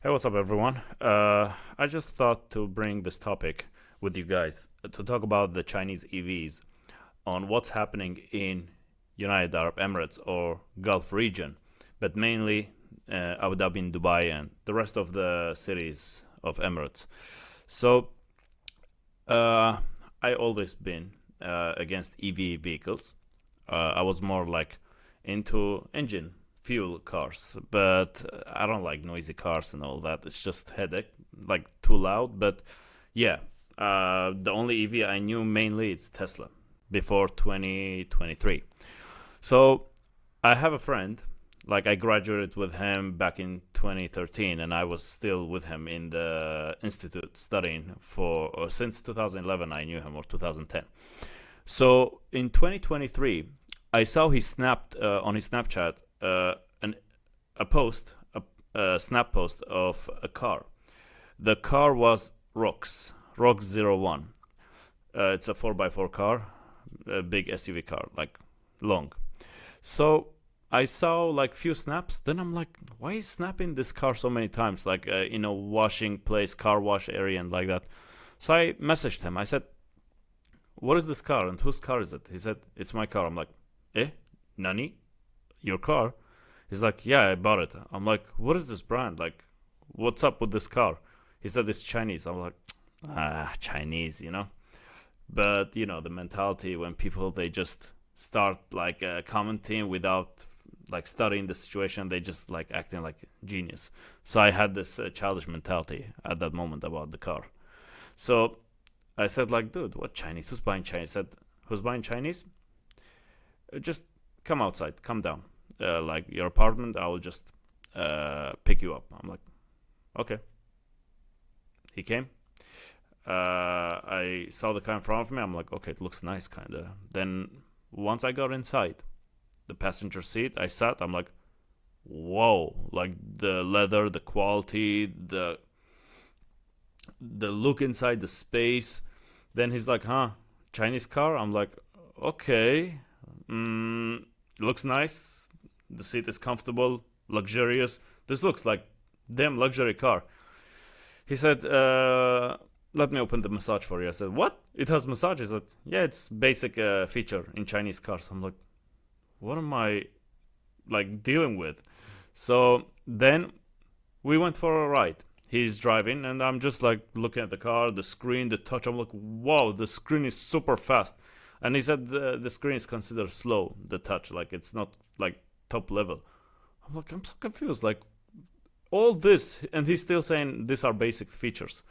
Hey, what's up, everyone? I just thought to bring this topic with you guys to talk about the Chinese EVs on what's happening in United Arab Emirates or Gulf region, but mainly Abu Dhabi and Dubai and the rest of the cities of Emirates. So, uh, I always been against EV vehicles. I was more like into engine fuel cars, but I don't like noisy cars and all that. It's just headache, like too loud. But yeah, the only EV I knew mainly it's Tesla before 2023. So I have a friend, like I graduated with him back in 2013, and I was still with him in the institute studying for since 2011. I knew him, or 2010. So in 2023, I saw he snapped on his Snapchat an a post, a snap post of a car. The car was Rox 01. It's a 4x4 car, a big SUV car, like long. So I saw like few snaps. Then I'm like, why is snapping this car so many times? Like washing place, car wash area, and like that. So I messaged him. I said, "What is this car and whose car is it?" He said, "It's my car." I'm like, "Eh, Nani, your car?" He's like, "Yeah, I bought it." I'm like, "What is this brand? Like, what's up with this car?" He said, "It's Chinese." I'm like, Chinese. But the mentality when people they just start like commenting without like studying the situation, they just like acting like genius. So I had this childish mentality at that moment about the car. So I said like, "Dude, what Chinese? Who's buying Chinese?" He said, "Who's buying Chinese? Just come outside, come down, like your apartment. I will just pick you up." I'm like, "Okay." He came. I saw the car in front of me. I'm like, "Okay, it looks nice, kinda." Then once I got inside the passenger seat, I sat. I'm like, "Whoa!" Like the leather, the quality, the look inside, the space. Then he's like, "Huh, Chinese car?" I'm like, "Okay, looks nice. The seat is comfortable, luxurious. This looks like damn luxury car." He said, "Let me open the massage for you." I said, "What? It has massage?" He said, "Yeah, it's basic feature in Chinese cars." I'm like, "What am I like dealing with?" So then we went for a ride. He's driving, and I'm just like looking at the car, the screen, the touch. I'm like, "Wow, the screen is super fast." And he said the screen is considered slow, the touch, like it's not like top level. I'm like, I'm so confused. Like all this, and he's still saying these are basic features.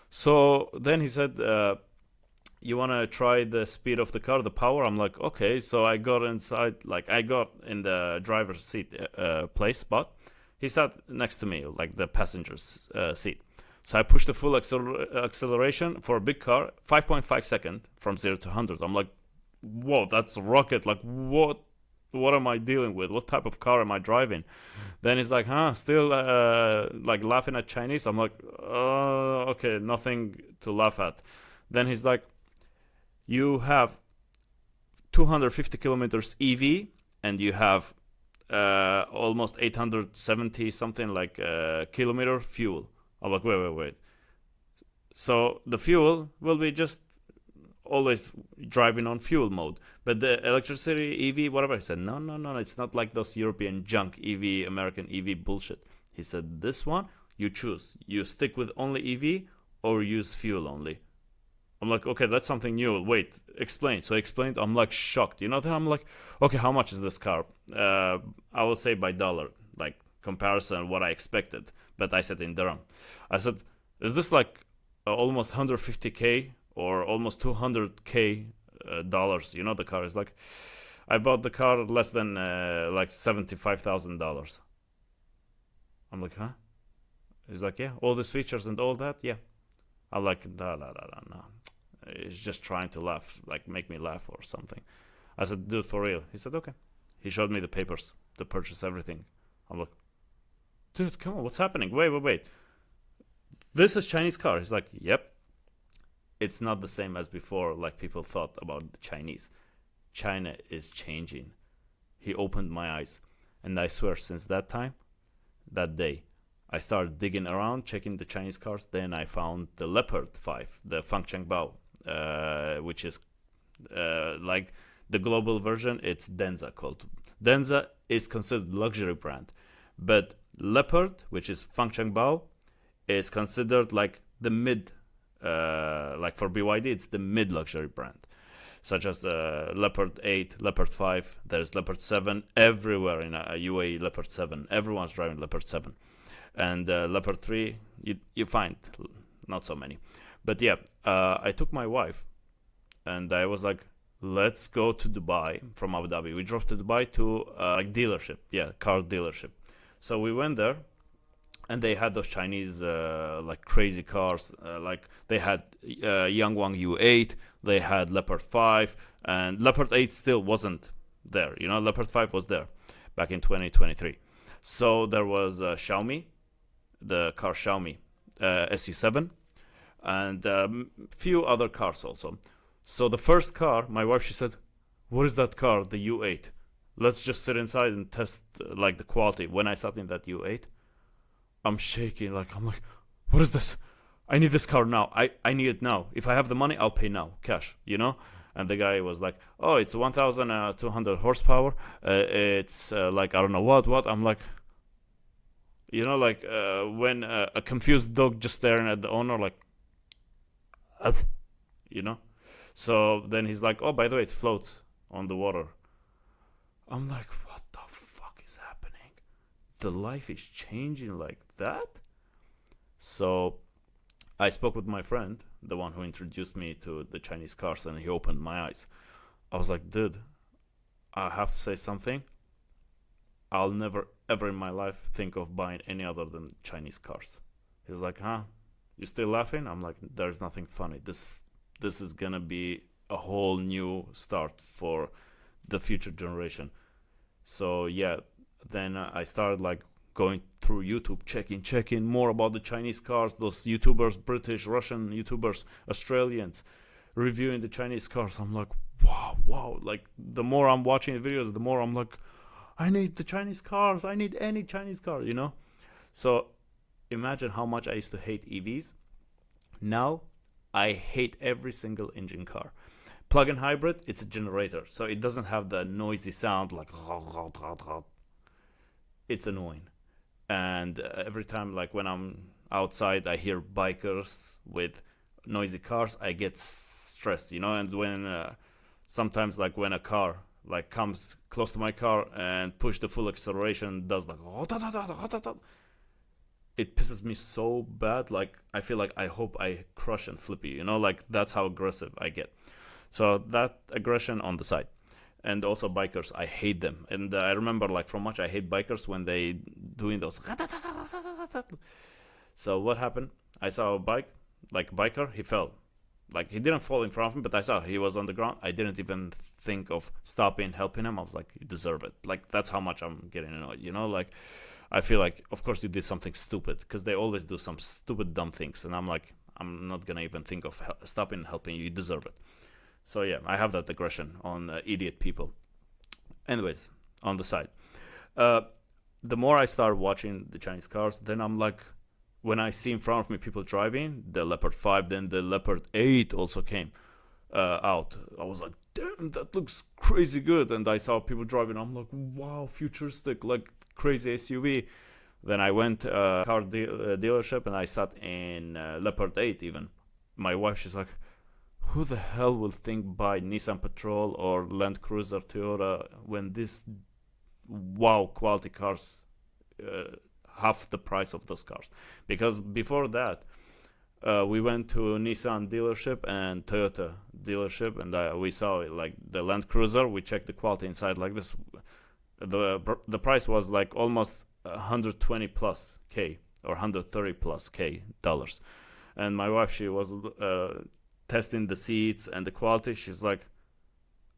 So then he said, "You want to try the speed of the car, the power?" I'm like, "Okay." So I got inside, like I got in the driver's seat place spot. He sat next to me, like the passenger's seat. So I pushed the full acceleration for a big car, 5.5 seconds from 0 to 100. I'm like, "Whoa, that's a rocket. Like, what am I dealing with? What type of car am I driving?" Then he's like, "Huh, still like laughing at Chinese?" I'm like, okay, nothing to laugh at." Then he's like, "You have 250 kilometers EV, and you have almost 870 something like kilometer fuel." I'm like, wait. So the fuel will be just always driving on fuel mode. But the electricity EV, whatever, he said, no, it's not like those European junk EV, American EV bullshit. He said, "This one, you choose. You stick with only EV or use fuel only." I'm like, "Okay, that's something new. Wait, explain." So I explained. I'm like shocked. Then I'm like, "Okay, how much is this car?" I will say by dollar, like comparison what I expected. But I said in dirham. I said, "Is this like almost 150K or almost 200K dollars?" The car is like, I bought the car less than like $75,000. I'm like, "Huh?" He's like, "Yeah, all these features and all that, yeah." I'm like, no. He's just trying to laugh, like make me laugh or something. I said, "Dude, for real?" He said, "Okay." He showed me the papers to purchase everything. I'm like, "Dude, come on, what's happening? Wait. This is Chinese car." He's like, "Yep." It's not the same as before, like people thought about the Chinese. China is changing. He opened my eyes. And I swear, since that time, that day, I started digging around, checking the Chinese cars. Then I found the Leopard 5, the Fangchengbao, which is like the global version. It's Denza called. Denza is considered luxury brand, but Leopard, which is Fangchengbao, is considered like the mid, like for BYD, it's the mid luxury brand, such as Leopard 8, Leopard 5. There's Leopard 7 everywhere in UAE. Leopard 7, everyone's driving Leopard 7, and Leopard 3 you find not so many. But yeah, I took my wife, and I was like, let's go to Dubai from Abu Dhabi. We drove to Dubai to like dealership, car dealership. So we went there, and they had those Chinese like crazy cars. Like they had Yangwang U8, they had Leopard 5, and Leopard 8 still wasn't there. You know, Leopard 5 was there back in 2023. So there was Xiaomi, the car Xiaomi SU7, and few other cars also. So the first car, my wife, she said, "What is that car? The U8. Let's just sit inside and test like the quality." When I sat in that U8, I'm shaking. I'm like, what is this? I need this car now. I need it now. If I have the money, I'll pay now, cash, you know? And the guy was like, oh, it's 1,200 horsepower. It's like, I don't know what. I'm like, you know, like when a confused dog just staring at the owner, like, you know? So then he's like, oh, by the way, it floats on the water. I'm like, what the fuck is happening? The life is changing like that? So I spoke with my friend, the one who introduced me to the Chinese cars, and he opened my eyes. I was like, dude, I have to say something. I'll never ever in my life think of buying any other than Chinese cars. He's like, huh? You still laughing? I'm like, there's nothing funny. This is gonna be a whole new start for the future generation. So yeah, then I started like going through YouTube, checking more about the Chinese cars, those YouTubers, British, Russian YouTubers, Australians, reviewing the Chinese cars. I'm like, wow. Like the more I'm watching the videos, the more I'm like, I need the Chinese cars. I need any Chinese car, you know? So imagine how much I used to hate EVs. Now I hate every single engine car. Plug-in hybrid, it's a generator, so it doesn't have the noisy sound like it's annoying. And every time, like when I'm outside, I hear bikers with noisy cars, I get stressed, you know. And when sometimes, like when a car like comes close to my car and push the full acceleration, does like it pisses me so bad. Like I feel like I hope I crush and flip you know, like that's how aggressive I get. So that aggression on the side. And also bikers, I hate them. And I remember like from much I hate bikers when they doing those. So what happened? I saw a biker, he fell. Like he didn't fall in front of me, but I saw he was on the ground. I didn't even think of stopping, helping him. I was like, you deserve it. Like that's how much I'm getting annoyed, you know? Like I feel like, of course you did something stupid, because they always do some stupid, dumb things. And I'm like, I'm not gonna even think of stopping and helping you. You deserve it. So yeah, I have that aggression on idiot people. Anyways, on the side, the more I start watching the Chinese cars, then I'm like, when I see in front of me people driving the Leopard 5, then the Leopard 8 also came out. I was like, damn, that looks crazy good. And I saw people driving. I'm like, wow, futuristic, like crazy SUV. Then I went car dealership and I sat in Leopard 8 even. My wife, she's like, who the hell will think buy Nissan Patrol or Land Cruiser Toyota when this wow quality cars half the price of those cars? Because before that we went to Nissan dealership and Toyota dealership, and we saw like the Land Cruiser. We checked the quality inside like this. The price was like almost 120 plus K or 130 plus K dollars. And my wife, she was testing the seats and the quality. She's like,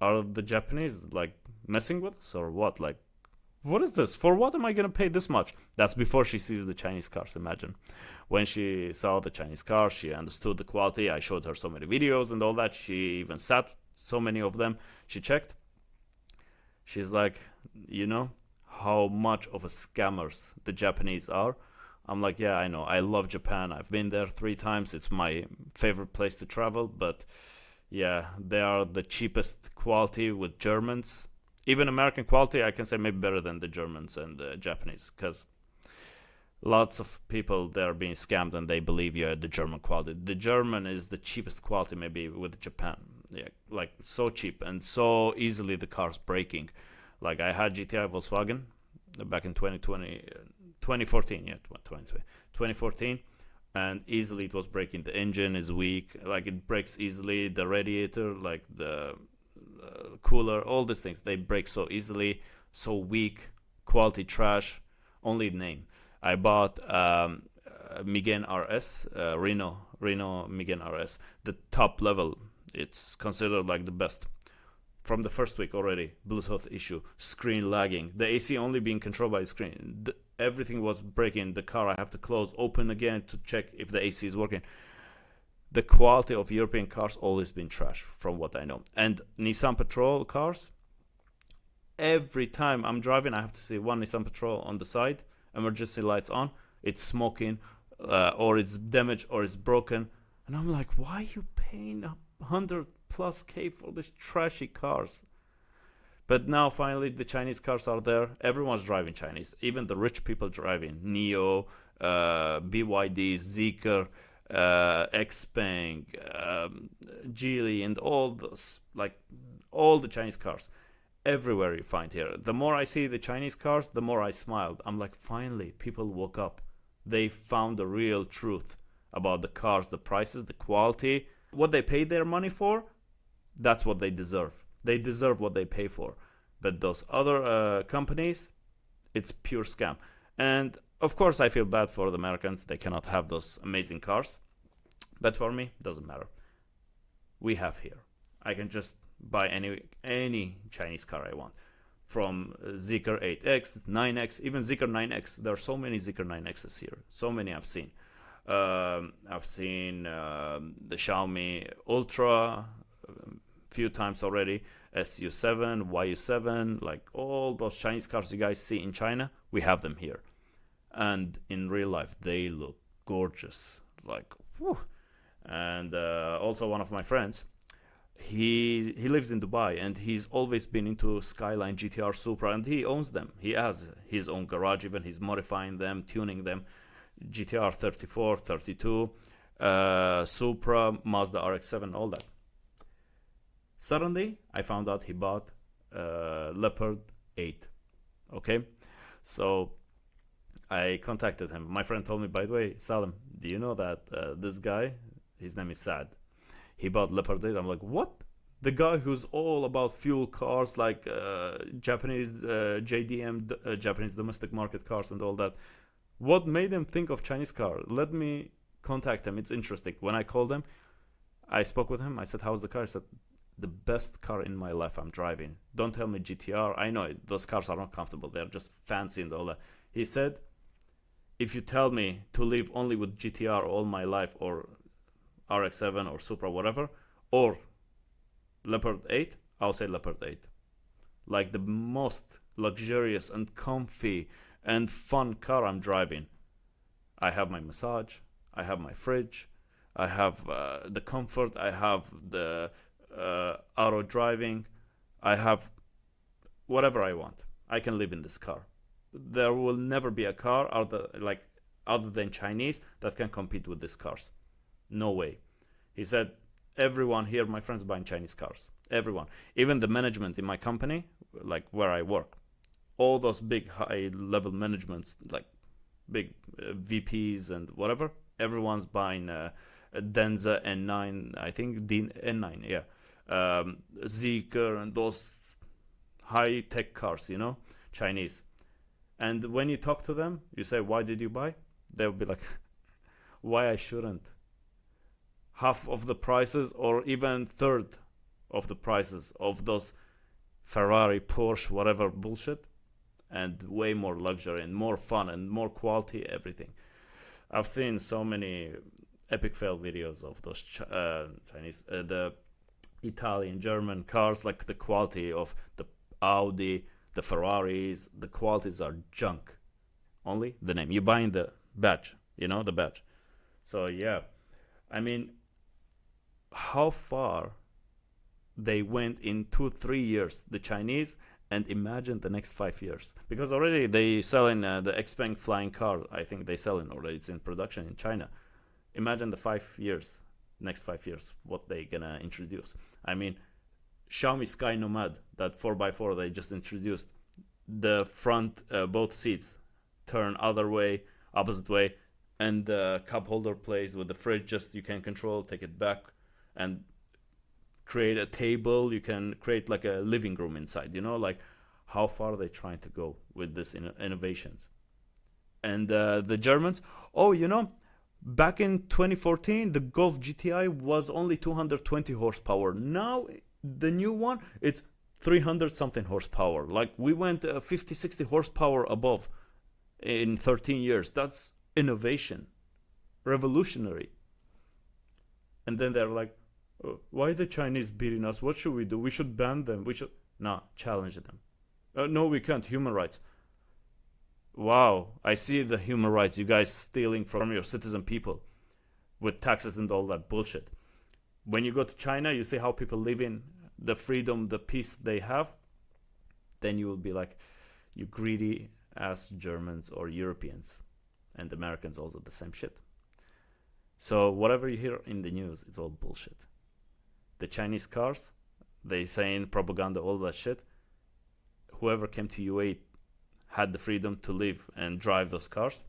are the Japanese like messing with us or what? Like, what is this? For what am I gonna pay this much? That's before she sees the Chinese cars. Imagine when she saw the Chinese cars, she understood the quality. I showed her so many videos and all that. She even sat so many of them. She checked. She's like, you know how much of a scammers the Japanese are? I'm like, yeah, I know. I love Japan. I've been there 3 times. It's my favorite place to travel. But yeah, they are the cheapest quality with Germans. Even American quality, I can say maybe better than the Germans and the Japanese, because lots of people they're being scammed and they believe the German quality. The German is the cheapest quality maybe with Japan. Yeah, like so cheap and so easily the car's breaking. Like I had GTI Volkswagen back in 2014, yeah, 2014, and easily it was breaking. The engine is weak, like it breaks easily. The radiator, like the cooler, all these things, they break so easily, so weak, quality trash, only name. I bought Megane RS, Renault Megane RS, the top level. It's considered like the best. From the first week already, Bluetooth issue, screen lagging, the AC only being controlled by the screen. Everything was breaking. The car I have to close, open again to check if the AC is working. The quality of European cars always been trash, from what I know. And Nissan Patrol cars, every time I'm driving, I have to see one Nissan Patrol on the side, emergency lights on, it's smoking, or it's damaged, or it's broken, and I'm like, why are you paying 100+ K for these trashy cars? But now finally the Chinese cars are there. Everyone's driving Chinese, even the rich people driving Neo, BYD, Zeekr, Xpeng, Geely, and all those, like all the Chinese cars. Everywhere you find here. The more I see the Chinese cars, the more I smiled. I'm like, finally, people woke up. They found the real truth about the cars, the prices, the quality, what they pay their money for. That's what they deserve. They deserve what they pay for. But those other companies, it's pure scam. And of course, I feel bad for the Americans. They cannot have those amazing cars. But for me, doesn't matter. We have here. I can just buy any Chinese car I want. From Zeekr 8X, 9X, even Zeekr 9X. There are so many Zeekr 9Xs here. So many I've seen. I've seen the Xiaomi Ultra few times already. SU7, YU7, like all those Chinese cars you guys see in China, we have them here. And in real life, they look gorgeous. Like, whew. And also one of my friends, he lives in Dubai, and he's always been into Skyline, GTR, Supra, and he owns them. He has his own garage even. He's modifying them, tuning them. GTR 34, 32, Supra, Mazda RX-7, all that. Suddenly, I found out he bought Leopard 8. Okay? So I contacted him. My friend told me, by the way, Salim, do you know that this guy, his name is Saad, he bought Leopard 8? I'm like, what? The guy who's all about fuel cars, like Japanese JDM, Japanese domestic market cars and all that. What made him think of Chinese car? Let me contact him. It's interesting. When I called him, I spoke with him. I said, how's the car? He said, the best car in my life I'm driving. Don't tell me GTR. I know it. Those cars are not comfortable. They're just fancy and all that. He said, if you tell me to live only with GTR all my life, or RX-7 or Supra, whatever, or Leopard 8, I'll say Leopard 8. Like the most luxurious and comfy and fun car I'm driving. I have my massage, I have my fridge, I have the comfort, I have the auto driving, I have whatever I want. I can live in this car. There will never be a car other than Chinese that can compete with these cars. No way. He said, everyone here, my friends, buying Chinese cars. Everyone. Even the management in my company, like where I work, all those big high-level managements, like big VPs and whatever, everyone's buying Denza N9, I think N9, yeah. Zeekr and those high-tech cars, Chinese. And when you talk to them, you say, why did you buy? They'll be like, why I shouldn't? Half of the prices, or even third of the prices of those Ferrari, Porsche, whatever bullshit, and way more luxury and more fun and more quality, everything. I've seen so many epic fail videos of those Chinese, the Italian, German cars, like the quality of the Audi, the Ferraris, the qualities are junk. Only the name. You're buying the badge, the badge. So yeah, I mean, how far they went in 2 3 years, the Chinese, and imagine the next 5 years, because already they selling the Xpeng flying car. I think they selling already. It's in production in China. Imagine the 5 years, next 5 years, what they gonna introduce. I mean, Xiaomi Sky Nomad, that 4x4 they just introduced, the front both seats turn other way, opposite way, and the cup holder plays with the fridge. Just you can control, take it back, and create a table. You can create like a living room inside. Like how far are they trying to go with this innovations? And the Germans, oh, back in 2014, the Golf GTI was only 220 horsepower. Now the new one, it's 300 something horsepower. Like we went 50 60 horsepower above in 13 years. That's innovation, revolutionary. And then they're like, oh, why are the Chinese beating us? What should we do? We should ban them. We should challenge them. No, we can't. Human rights. Wow, I see the human rights you guys stealing from your citizen people with taxes and all that bullshit. When you go to China, you see how people live in the freedom, the peace they have. Then you will be like, you greedy ass Germans or Europeans, and Americans also the same shit. So whatever you hear in the news, it's all bullshit. The Chinese cars, they saying propaganda, all that shit. Whoever came to UAE had the freedom to live and drive those cars.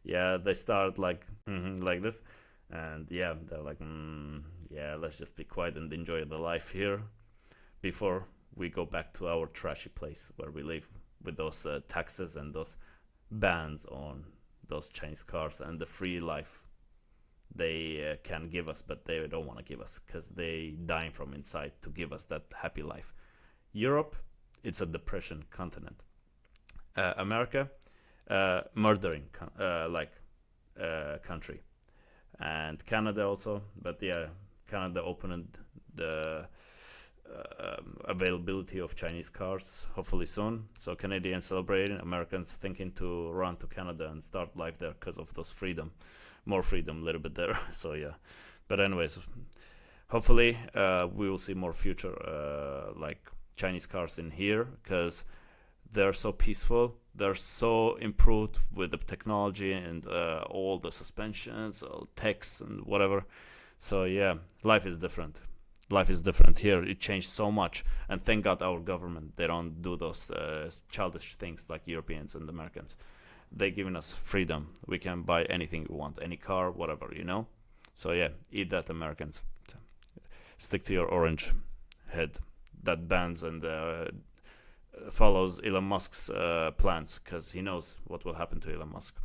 Yeah, they start like like this, and yeah, they're like, yeah, let's just be quiet and enjoy the life here before we go back to our trashy place where we live with those taxes and those bans on those Chinese cars and the free life they can give us, but they don't want to give us because they dying from inside to give us that happy life. Europe, it's a depression continent. America, murdering country, and Canada also. But yeah, Canada opened the availability of Chinese cars hopefully soon. So Canadians celebrating, Americans thinking to run to Canada and start life there because of those more freedom, a little bit there. So yeah, but anyways, hopefully we will see more future like Chinese cars in here, because they're so peaceful, they're so improved with the technology and all the suspensions, all techs and whatever. So yeah, life is different here. It changed so much, and thank God our government, they don't do those childish things like Europeans and Americans. They giving us freedom. We can buy anything we want, any car, whatever, So yeah, eat that, Americans. Stick to your orange head that bans and follows Elon Musk's plans, because he knows what will happen to Elon Musk.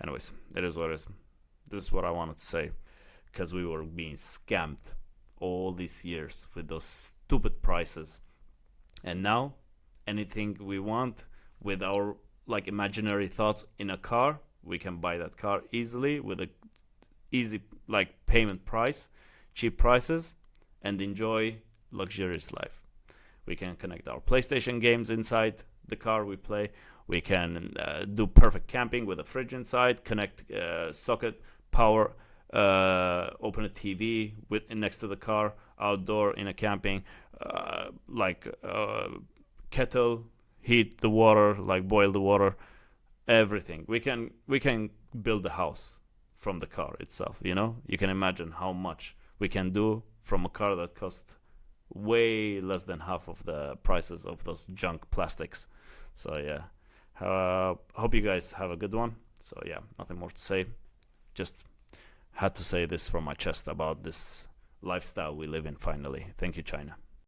Anyways, it is what it is. This is what I wanted to say, because we were being scammed all these years with those stupid prices, and now anything we want with our like imaginary thoughts in a car, we can buy that car easily with a easy like payment price, cheap prices, and enjoy luxurious life. We can connect our PlayStation games inside the car we play. We can do perfect camping with a fridge inside, connect socket power, open a TV next to the car, outdoor in a camping, kettle, heat the water, like boil the water, everything. We can build a house from the car itself. You can imagine how much we can do from a car that costs way less than half of the prices of those junk plastics. So yeah, hope you guys have a good one. So yeah, nothing more to say, just had to say this from my chest about this lifestyle we live in finally. Thank you, China.